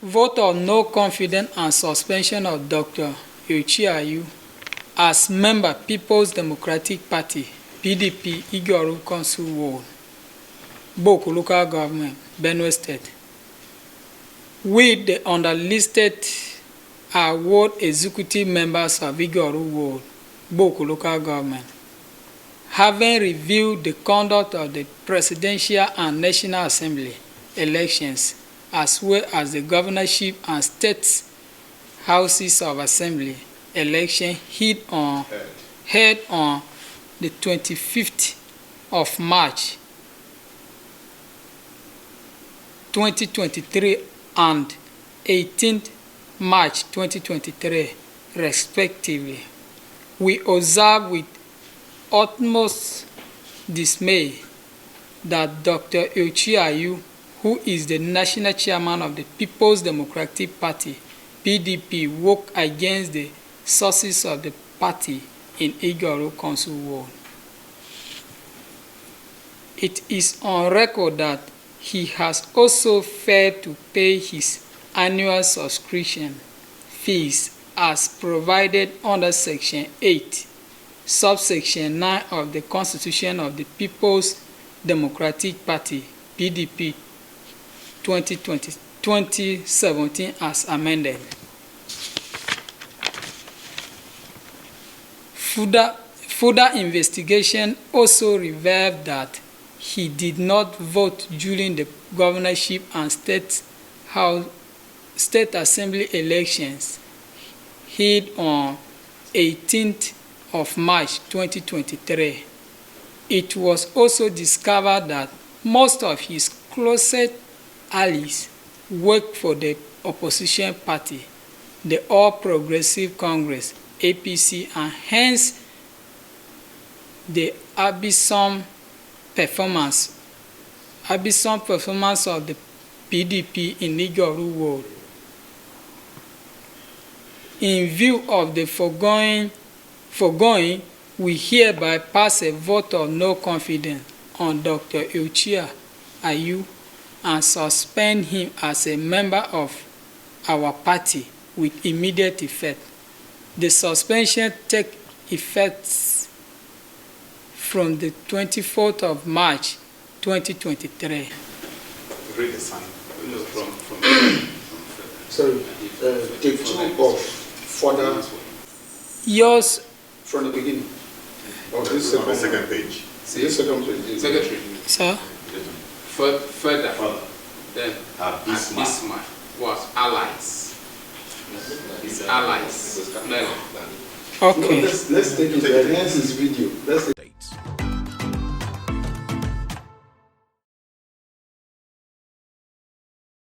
Vote of no confidence and suspension of Dr. Iyorchia Ayu as member People's Democratic Party, PDP, Igyorov Council Ward, Boko Local Government, Benue State. We, the underlisted, are ward executive members of Igyorov Ward, Boko Local Government, having reviewed the conduct of the Presidential and National Assembly elections, as well as the governorship and state houses of assembly election held on the 25th of March 2023 and 18th March 2023 respectively. We observe with utmost dismay that Dr. Iyorchia Ayu, who is the national chairman of the People's Democratic Party, PDP, worked against the sources of the party in Igyorov Council Ward. It is on record that he has also failed to pay his annual subscription fees as provided under Section 8, subsection 9 of the Constitution of the People's Democratic Party, PDP, 2017 as amended. Further investigation also revealed that he did not vote during the governorship and state assembly elections held on 18th of March 2023. It was also discovered that most of his closest allies work for the opposition party, the All Progressive Congress, APC, and hence the abyssal performance of the PDP in Igyorov Ward. In view of the foregoing, we hereby pass a vote of no confidence on Dr. Iyorchia Ayu and suspend him as a member of our party with immediate effect. The suspension takes effect from the 24th of March 2023. Read the sign. Sorry, take two of further. Yours from the beginning. On the second page. This second page. Secretary. Sir? Further. Then Bismarck was allies. His allies. Okay. No, let's take it. Let's take